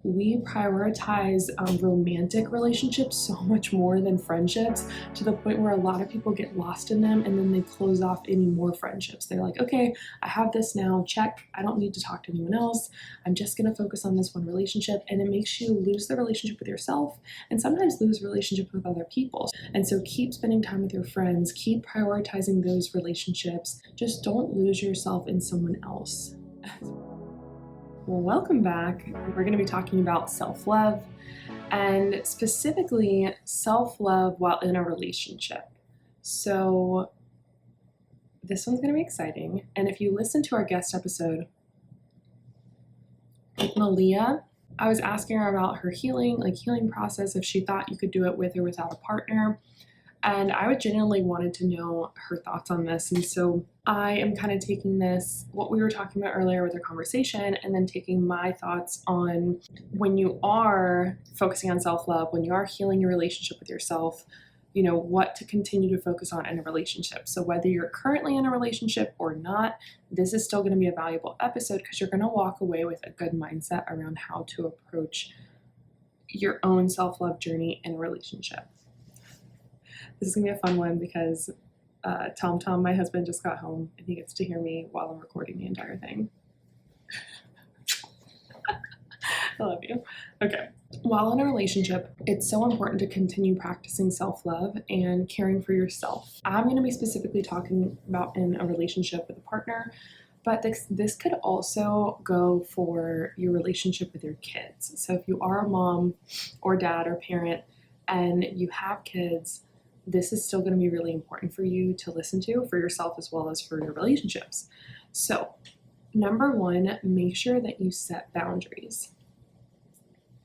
we prioritize romantic relationships so much more than friendships, to the point where a lot of people get lost in them and then they close off any more friendships. They're like, okay, I have this now, check. I don't need to talk to anyone else. I'm just going to focus on this one relationship. And it makes you lose the relationship with yourself and sometimes lose relationship with other people. And so keep spending time with your friends, keep prioritizing those relationships. Just don't lose yourself in someone else. Well, welcome back. We're going to be talking about self-love, and specifically self-love while in a relationship. So this one's going to be exciting. And if you listen to our guest episode with Malia, I was asking her about her healing process, if she thought you could do it with or without a partner. And I would genuinely wanted to know her thoughts on this. And so I am kind of taking this, what we were talking about earlier with our conversation, and then taking my thoughts on when you are focusing on self-love, when you are healing your relationship with yourself, you know, what to continue to focus on in a relationship. So whether you're currently in a relationship or not, this is still going to be a valuable episode because you're going to walk away with a good mindset around how to approach your own self-love journey in a relationship. This is going to be a fun one because Tom, my husband, just got home and he gets to hear me while I'm recording the entire thing. I love you. Okay. While in a relationship, it's so important to continue practicing self-love and caring for yourself. I'm going to be specifically talking about in a relationship with a partner, but this could also go for your relationship with your kids. So if you are a mom or dad or parent and you have kids, this is still going to be really important for you to listen to for yourself as well as for your relationships. So, number one, make sure that you set boundaries.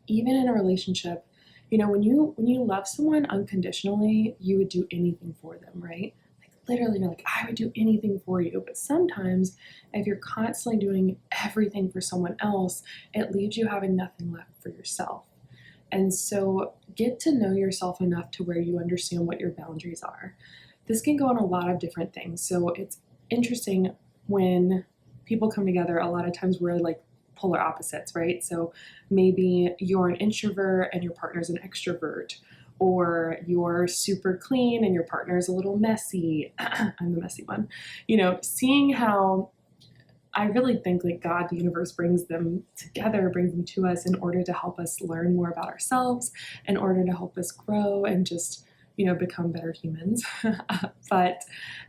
Even in a relationship, you know, when you love someone unconditionally, you would do anything for them, right? Like literally, you're like, I would do anything for you. But sometimes if you're constantly doing everything for someone else, it leaves you having nothing left for yourself. And so get to know yourself enough to where you understand what your boundaries are. This can go on a lot of different things. So it's interesting when people come together, a lot of times we're like polar opposites, right? So maybe you're an introvert and your partner's an extrovert, or you're super clean and your partner's a little messy. I'm the messy one. You know, seeing how I really think like God, the universe brings them together, brings them to us in order to help us learn more about ourselves, in order to help us grow and just, you know, become better humans. But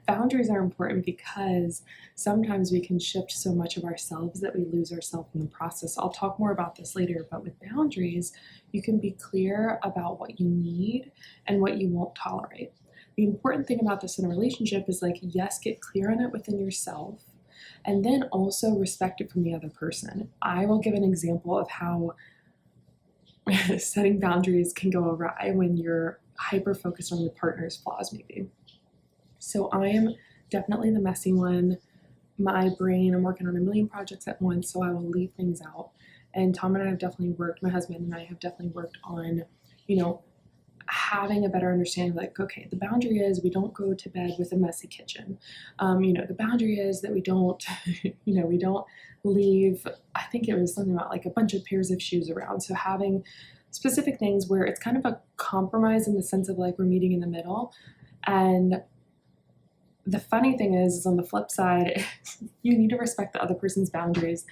boundaries are important because sometimes we can shift so much of ourselves that we lose ourselves in the process. I'll talk more about this later, but with boundaries, you can be clear about what you need and what you won't tolerate. The important thing about this in a relationship is like, yes, get clear on it within yourself, and then also respect it from the other person. I will give an example of how setting boundaries can go awry when you're hyper-focused on your partner's flaws, maybe. So I am definitely the messy one. My brain, I'm working on a million projects at once, so I will leave things out. And Tom and I have definitely worked, my husband and I have definitely worked on, you know, having a better understanding, like, okay, the boundary is we don't go to bed with a messy kitchen. You know, the boundary is that we don't, you know, we don't leave, I think it was something about like a bunch of pairs of shoes around. So having specific things where it's kind of a compromise in the sense of like we're meeting in the middle. And the funny thing is on the flip side, you need to respect the other person's boundaries.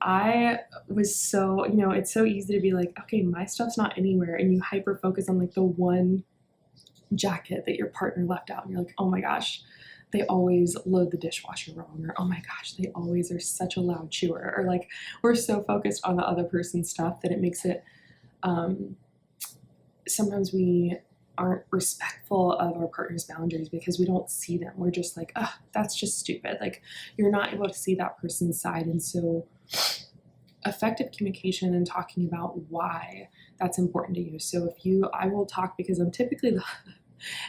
I was so, you know, it's so easy to be like, okay, my stuff's not anywhere. And you hyper focus on like the one jacket that your partner left out. And you're like, oh my gosh, they always load the dishwasher wrong. Or, oh my gosh, they always are such a loud chewer. Or like, we're so focused on the other person's stuff that it makes it, sometimes we aren't respectful of our partner's boundaries because we don't see them. We're just like, oh, that's just stupid. Like, you're not able to see that person's side. And so effective communication and talking about why that's important to you. So I will talk because I'm typically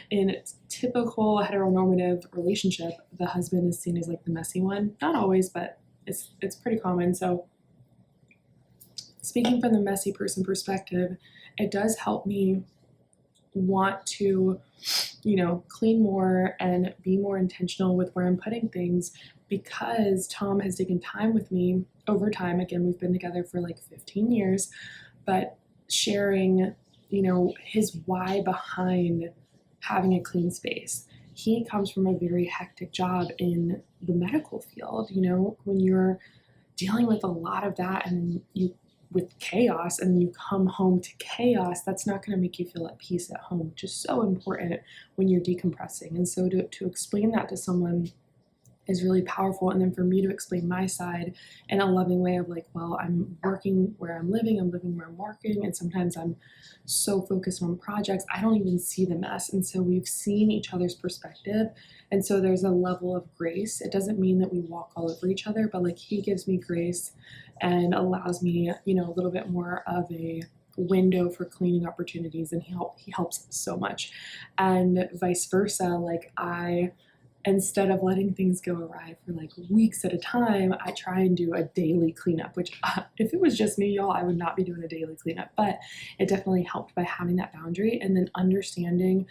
in a typical heteronormative relationship, the husband is seen as like the messy one. Not always, but it's pretty common. So speaking from the messy person perspective, it does help me want to, you know, clean more and be more intentional with where I'm putting things, because Tom has taken time with me over time. Again, we've been together for like 15 years, but sharing, his why behind having a clean space. He comes from a very hectic job in the medical field. When you're dealing with a lot of that and you with chaos and you come home to chaos, that's not going to make you feel at peace at home, which is so important when you're decompressing. And so to explain that to someone is really powerful. And then for me to explain my side in a loving way of like, well, I'm working where I'm living where I'm working. And sometimes I'm so focused on projects, I don't even see the mess. And so we've seen each other's perspective. And so there's a level of grace. It doesn't mean that we walk all over each other, but like he gives me grace and allows me, a little bit more of a window for cleaning opportunities. And he helps so much. And vice versa. Like instead of letting things go awry for like weeks at a time, I try and do a daily cleanup, which if it was just me, y'all, I would not be doing a daily cleanup, but it definitely helped by having that boundary and then understanding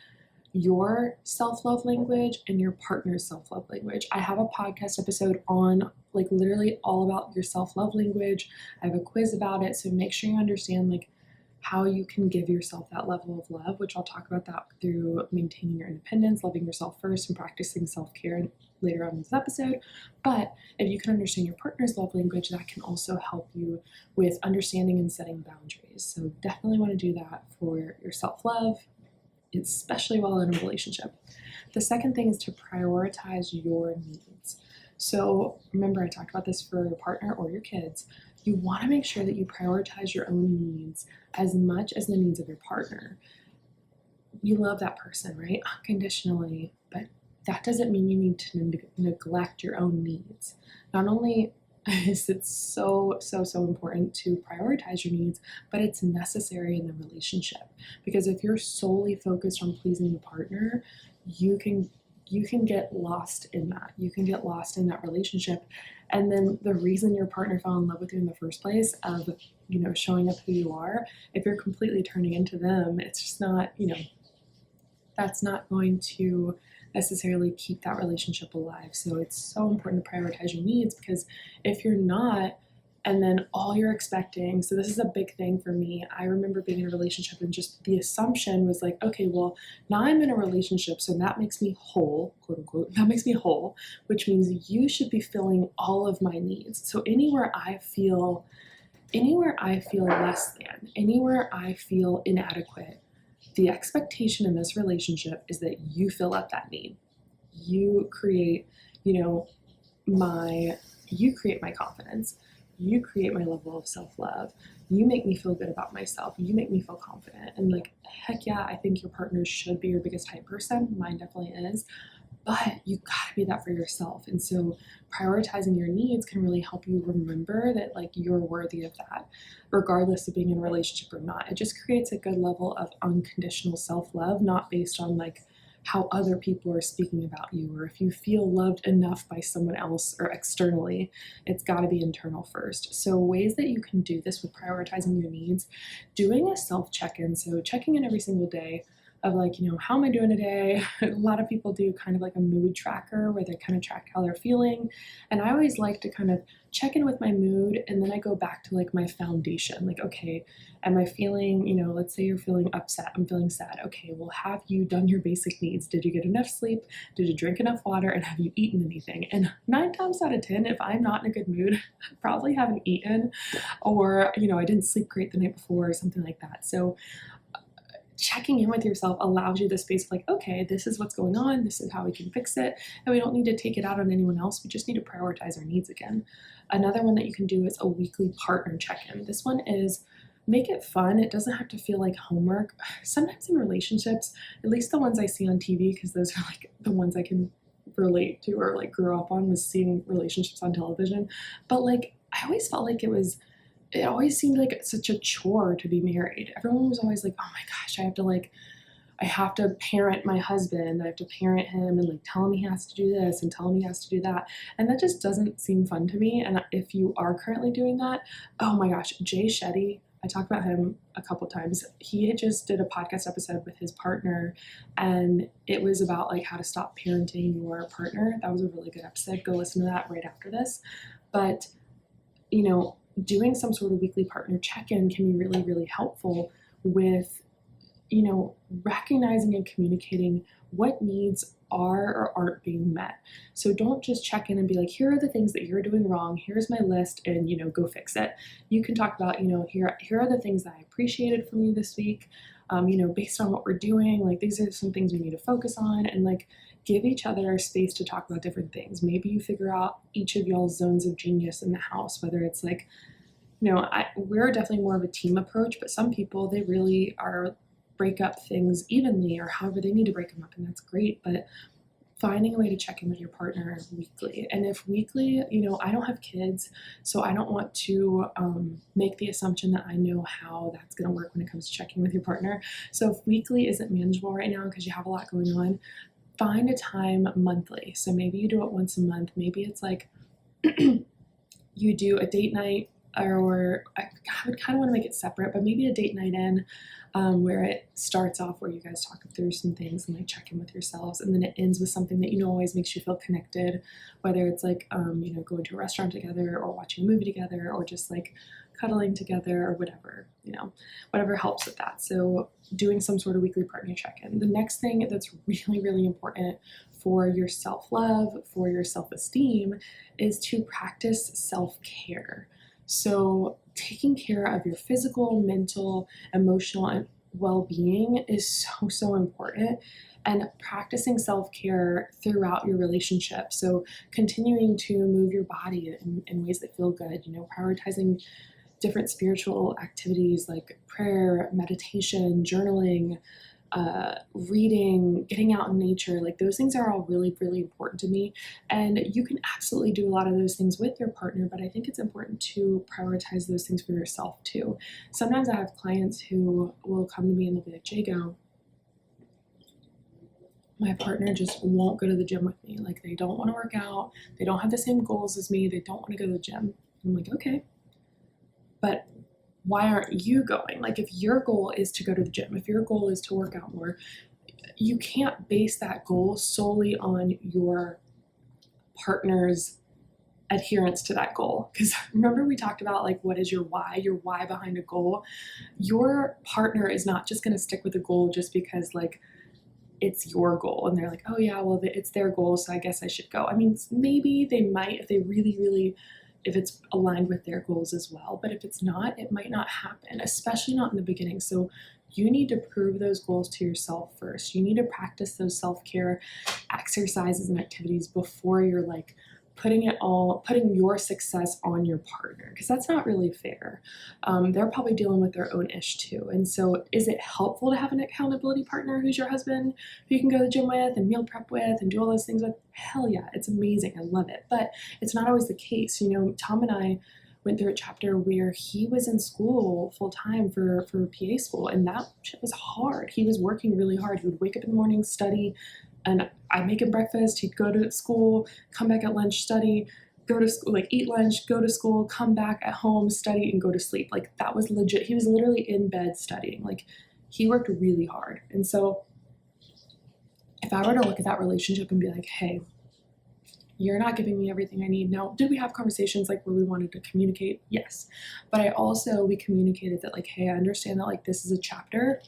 your self-love language and your partner's self-love language. I have a podcast episode on like literally all about your self-love language. I have a quiz about it. So make sure you understand like how you can give yourself that level of love, which I'll talk about that through maintaining your independence, loving yourself first, and practicing self-care later on in this episode. But if you can understand your partner's love language, that can also help you with understanding and setting boundaries. So definitely want to do that for your self-love, especially while in a relationship. The second thing is to prioritize your needs. So remember, I talked about this for your partner or your kids. You want to make sure that you prioritize your own needs as much as the needs of your partner. You love that person, right? Unconditionally, but that doesn't mean you need to neglect your own needs. Not only is it so important to prioritize your needs, but it's necessary in the relationship. Because if you're solely focused on pleasing the partner, you can get lost in that. You can get lost in that relationship. And then the reason your partner fell in love with you in the first place of, showing up who you are, if you're completely turning into them, it's just not, that's not going to necessarily keep that relationship alive. So it's so important to prioritize your needs, because if you're not, and then all you're expecting, so this is a big thing for me. I remember being in a relationship and just the assumption was like, okay, well, now I'm in a relationship, so that makes me whole, quote unquote, that makes me whole, which means you should be filling all of my needs. So anywhere I feel less than, anywhere I feel inadequate, the expectation in this relationship is that you fill up that need. You create, my confidence. You create my level of self-love. You make me feel good about myself. You make me feel confident. And like, heck yeah, I think your partner should be your biggest hype person. Mine definitely is. But you gotta be that for yourself. And so prioritizing your needs can really help you remember that like you're worthy of that, regardless of being in a relationship or not. It just creates a good level of unconditional self-love, not based on like how other people are speaking about you, or if you feel loved enough by someone else or externally. It's got to be internal first. So ways that you can do this with prioritizing your needs, doing a self check-in. So checking in every single day of like, how am I doing today? A lot of people do kind of like a mood tracker where they kind of track how they're feeling. And I always like to kind of check in with my mood, and then I go back to like my foundation. Like, okay, am I feeling, let's say you're feeling upset, I'm feeling sad. Okay, well, have you done your basic needs? Did you get enough sleep? Did you drink enough water? And have you eaten anything? And 9 times out of 10, if I'm not in a good mood, I probably haven't eaten, or, I didn't sleep great the night before or something like that. So checking in with yourself allows you the space of like, okay, this is what's going on. This is how we can fix it. And we don't need to take it out on anyone else. We just need to prioritize our needs again. Another one that you can do is a weekly partner check-in. This one is make it fun. It doesn't have to feel like homework. Sometimes in relationships, at least the ones I see on TV, because those are like the ones I can relate to or like grew up on, was seeing relationships on television. But like, I always felt like it always seemed like such a chore to be married. Everyone was always like, oh my gosh, I have to parent my husband. I have to parent him and like tell him he has to do this and tell him he has to do that. And that just doesn't seem fun to me. And if you are currently doing that, oh my gosh, Jay Shetty, I talked about him a couple times. He had just did a podcast episode with his partner, and it was about like how to stop parenting your partner. That was a really good episode. Go listen to that right after this. But, doing some sort of weekly partner check-in can be really, really helpful with, you know, recognizing and communicating what needs are or aren't being met. So don't just check in and be like, here are the things that you're doing wrong. Here's my list, and, you know, go fix it. You can talk about, you know, here are the things that I appreciated from you this week. You know, based on what we're doing, like these are some things we need to focus on, and like give each other space to talk about different things. Maybe you figure out each of y'all's zones of genius in the house, whether it's like, you know, we're definitely more of a team approach, but some people, they really are break up things evenly or however they need to break them up, and that's great. But finding a way to check in with your partner weekly. And if weekly, you know, I don't have kids, so I don't want to make the assumption that I know how that's going to work when it comes to checking with your partner. So if weekly isn't manageable right now because you have a lot going on, find a time monthly. So maybe you do it once a month. Maybe it's like you do a date night, or I would kind of want to make it separate, but maybe a date night in where it starts off where you guys talk through some things and like check in with yourselves, and then it ends with something that, you know, always makes you feel connected, whether it's like you know, going to a restaurant together or watching a movie together or just like cuddling together or whatever, you know, whatever helps with that. So doing some sort of weekly partner check-in. The next thing that's really, really important for your self-love, for your self-esteem, is to practice self-care. So taking care of your physical, mental, emotional, and well-being is so, so important. And practicing self-care throughout your relationship. So continuing to move your body in ways that feel good, you know, prioritizing different spiritual activities like prayer, meditation, journaling, reading, getting out in nature. Like those things are all really, really important to me. And you can absolutely do a lot of those things with your partner, but I think it's important to prioritize those things for yourself too. Sometimes I have clients who will come to me and they'll be like, J.Go, my partner just won't go to the gym with me. Like they don't want to work out. They don't have the same goals as me. They don't want to go to the gym. I'm like, okay, but why aren't you going? Like if your goal is to go to the gym, if your goal is to work out more, you can't base that goal solely on your partner's adherence to that goal. Because remember we talked about like, what is your why behind a goal? Your partner is not just going to stick with a goal just because like it's your goal and they're like, oh yeah, well it's their goal, so I guess I should go. I mean, maybe they might if they really, really, if it's aligned with their goals as well. But if it's not, it might not happen, especially not in the beginning. So you need to prove those goals to yourself first. You need to practice those self-care exercises and activities before you're like putting your success on your partner, because that's not really fair. They're probably dealing with their own ish too. And so is it helpful to have an accountability partner who's your husband, who you can go to the gym with and meal prep with and do all those things with? Hell yeah, it's amazing. I love it. But it's not always the case. You know, Tom and I went through a chapter where he was in school full time for PA school, and that shit was hard. He was working really hard. He would wake up in the morning, study, and I'd make him breakfast. He'd go to school, come back at lunch, study, go to school, like eat lunch, go to school, come back at home, study, and go to sleep. Like that was legit. He was literally in bed studying. Like he worked really hard. And so if I were to look at that relationship and be like, hey, you're not giving me everything I need. Now, did we have conversations like where we wanted to communicate? Yes. But we communicated that like, hey, I understand that like this is a chapter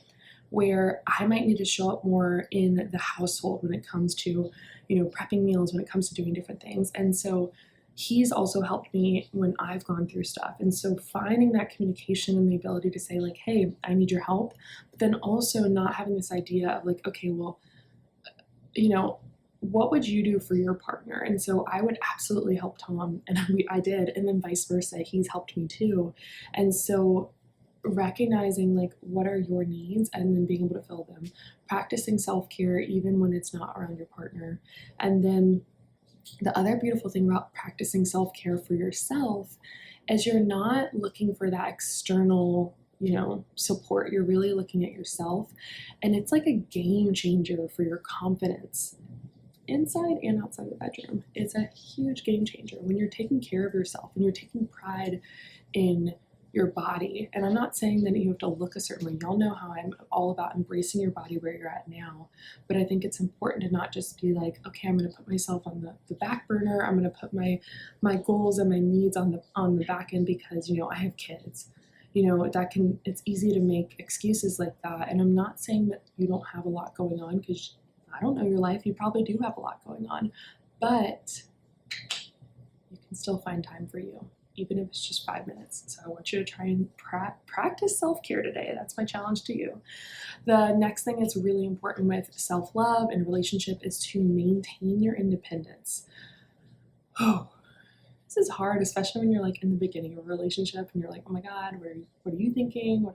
where I might need to show up more in the household when it comes to, you know, prepping meals, when it comes to doing different things. And so he's also helped me when I've gone through stuff. And so finding that communication and the ability to say like, hey, I need your help, but then also not having this idea of like, okay, well, you know, what would you do for your partner? And so I would absolutely help Tom, and I did, and then vice versa, he's helped me too. And so recognizing like what are your needs and then being able to fill them, practicing self-care even when it's not around your partner. And then the other beautiful thing about practicing self-care for yourself is you're not looking for that external, you know, support. You're really looking at yourself, and it's like a game changer for your confidence inside and outside the bedroom. It's a huge game changer when you're taking care of yourself and you're taking pride in your body. And I'm not saying that you have to look a certain way. Y'all know how I'm all about embracing your body where you're at now. But I think it's important to not just be like, okay, I'm going to put myself on the back burner. I'm going to put my goals and my needs on the back end because, you know, I have kids. You know, it's easy to make excuses like that. And I'm not saying that you don't have a lot going on, because I don't know your life. You probably do have a lot going on, but you can still find time for you, even if it's just 5 minutes. So I want you to try and practice self-care today. That's my challenge to you. The next thing that's really important with self-love and relationship is to maintain your independence. Oh, this is hard, especially when you're like in the beginning of a relationship and you're like, oh my God, what are you thinking?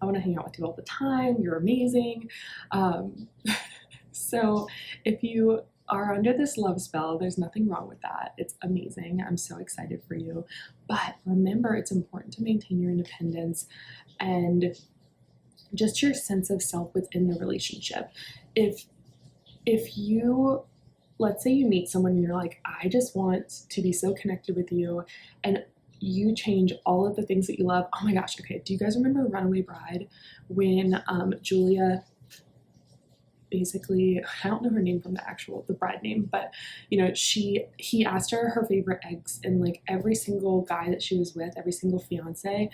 I want to hang out with you all the time. You're amazing. So if you are under this love spell, there's nothing wrong with that. It's amazing. I'm so excited for you. But remember, it's important to maintain your independence and just your sense of self within the relationship. If you, let's say you meet someone and you're like, I just want to be so connected with you, and you change all of the things that you love. Oh my gosh, okay. Do you guys remember Runaway Bride when Julia, basically, I don't know her name from the bride name, but you know, he asked her favorite eggs, and like every single guy that she was with, every single fiance,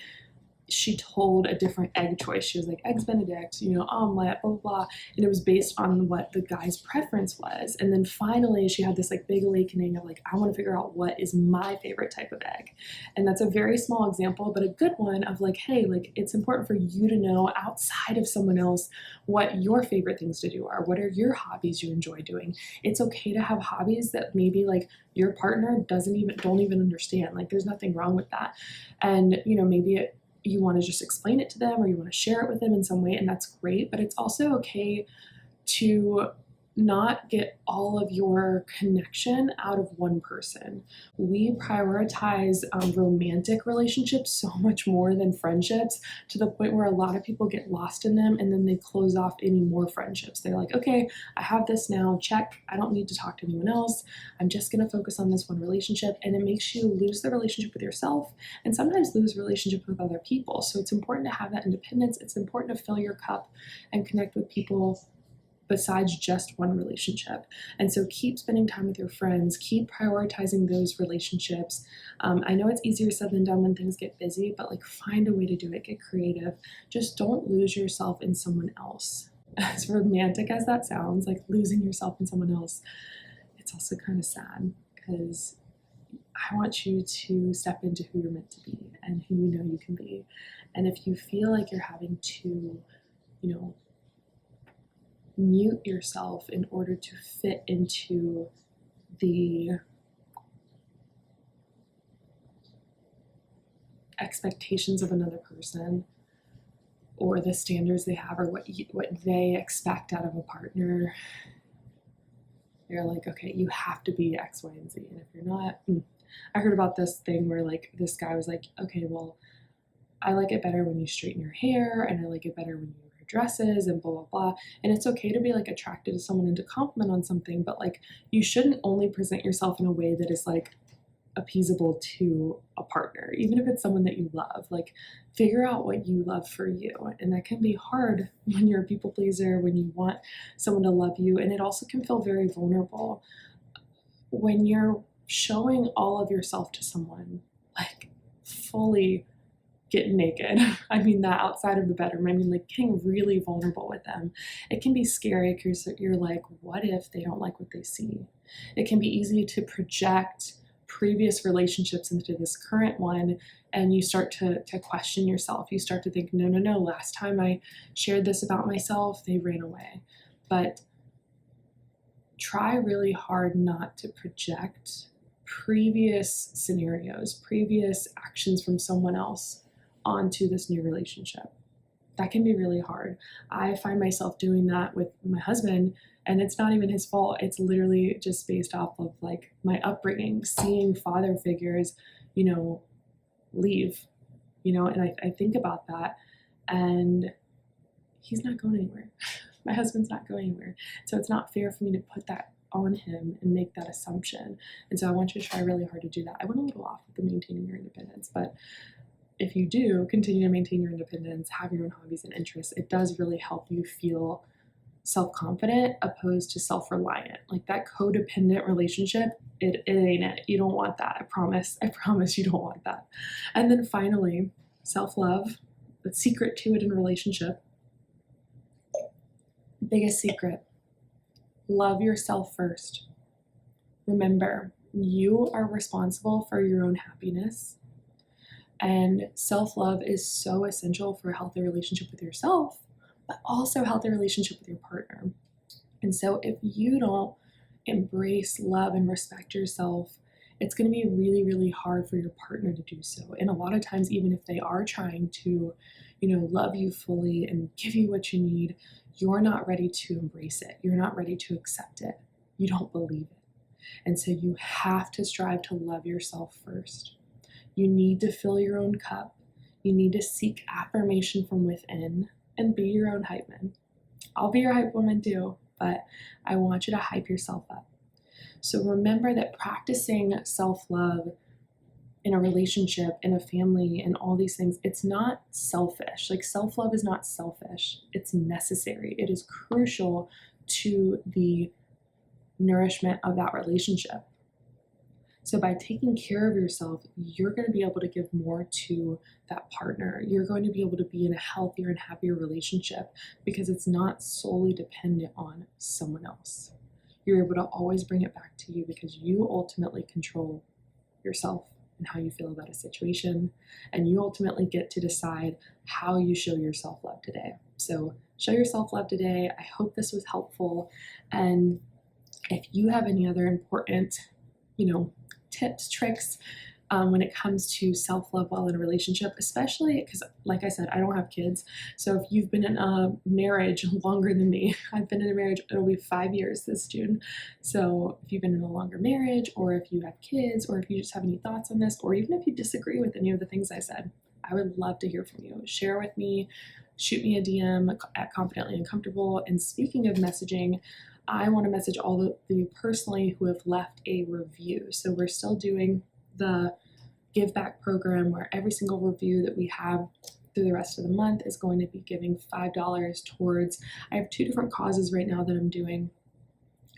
she told a different egg choice. She was like, eggs Benedict, you know, omelet, blah, blah, blah. And it was based on what the guy's preference was. And then finally she had this like big awakening of like, I want to figure out what is my favorite type of egg. And that's a very small example, but a good one of like, hey, like it's important for you to know outside of someone else what your favorite things to do are. What are your hobbies you enjoy doing? It's okay to have hobbies that maybe like your partner don't even understand. Like there's nothing wrong with that. And you know, maybe you want to just explain it to them or you want to share it with them in some way, and that's great. But it's also okay to not get all of your connection out of one person. We prioritize romantic relationships so much more than friendships, to the point where a lot of people get lost in them and then they close off any more friendships. They're like, okay, I have this now, check. I don't need to talk to anyone else. I'm just going to focus on this one relationship. And it makes you lose the relationship with yourself and sometimes lose relationship with other people. So it's important to have that independence. It's important to fill your cup and connect with people besides just one relationship. And so keep spending time with your friends, keep prioritizing those relationships. I know it's easier said than done when things get busy, but like find a way to do it, get creative. Just don't lose yourself in someone else. As romantic as that sounds, like losing yourself in someone else, it's also kind of sad, because I want you to step into who you're meant to be and who you know you can be. And if you feel like you're having to, you know, mute yourself in order to fit into the expectations of another person or the standards they have or what they expect out of a partner, you're like, okay, you have to be X, Y, and Z. And if you're not, I heard about this thing where like this guy was like, okay, well, I like it better when you straighten your hair, and I like it better when you wear dresses, and blah, blah, blah. And it's okay to be like attracted to someone and to compliment on something, but like you shouldn't only present yourself in a way that is like appeasable to a partner, even if it's someone that you love. Like figure out what you love for you. And that can be hard when you're a people pleaser, when you want someone to love you. And it also can feel very vulnerable when you're showing all of yourself to someone, like fully getting naked. I mean that outside of the bedroom. I mean like getting really vulnerable with them. It can be scary because you're like, what if they don't like what they see? It can be easy to project previous relationships into this current one, and you start to question yourself. You start to think, no, last time I shared this about myself, they ran away. But try really hard not to project previous scenarios, previous actions from someone else onto this new relationship. That can be really hard. I find myself doing that with my husband, and it's not even his fault. It's literally just based off of like my upbringing, seeing father figures, you know, leave, you know, and I think about that, and he's not going anywhere. My husband's not going anywhere. So it's not fair for me to put that on him and make that assumption. And so I want you to try really hard to do that. I went a little off with the maintaining your independence, but if you do continue to maintain your independence, have your own hobbies and interests, it does really help you feel self-confident opposed to self-reliant. Like that codependent relationship, it ain't it. You don't want that. I promise you don't want that. And then finally, self-love, the secret to it in a relationship. Biggest secret, love yourself first. Remember, you are responsible for your own happiness, and self-love is so essential for a healthy relationship with yourself, but also a healthy relationship with your partner. And so if you don't embrace, love, and respect yourself, it's going to be really, really hard for your partner to do so. And a lot of times, even if they are trying to, love you fully and give you what you need, you're not ready to embrace it. You're not ready to accept it. You don't believe it. And so you have to strive to love yourself first. You need to fill your own cup. You need to seek affirmation from within and be your own hype man. I'll be your hype woman too, but I want you to hype yourself up. So remember that practicing self-love in a relationship, in a family, and all these things, it's not selfish. Like self-love is not selfish. It's necessary. It is crucial to the nourishment of that relationship. So by taking care of yourself, you're going to be able to give more to that partner. You're going to be able to be in a healthier and happier relationship because it's not solely dependent on someone else. You're able to always bring it back to you because you ultimately control yourself and how you feel about a situation, and you ultimately get to decide how you show yourself love today. So show yourself love today. I hope this was helpful, and if you have any other important, tips, tricks when it comes to self-love while in a relationship, especially because, like I said, I don't have kids. So if you've been in a marriage longer than me, I've been in a marriage, it'll be 5 years this June. So if you've been in a longer marriage, or if you have kids, or if you just have any thoughts on this, or even if you disagree with any of the things I said, I would love to hear from you. Share with me, shoot me a DM at Confidently Uncomfortable. And speaking of messaging, I want to message all of you personally who have left a review. So we're still doing the give back program where every single review that we have through the rest of the month is going to be giving $5 towards, I have 2 different causes right now that I'm doing.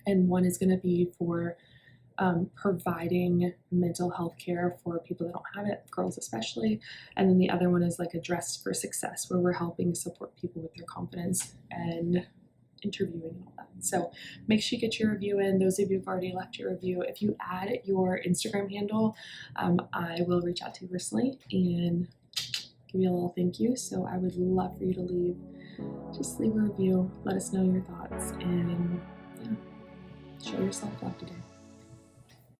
And one is going to be for providing mental health care for people that don't have it, girls especially. And then the other one is like a Dress for Success, where we're helping support people with their confidence and interviewing and all that. So make sure you get your review in. Those of you who've already left your review, if you add your Instagram handle, I will reach out to you personally and give you a little thank you. So I would love for you to leave a review, let us know your thoughts, and show yourself love today.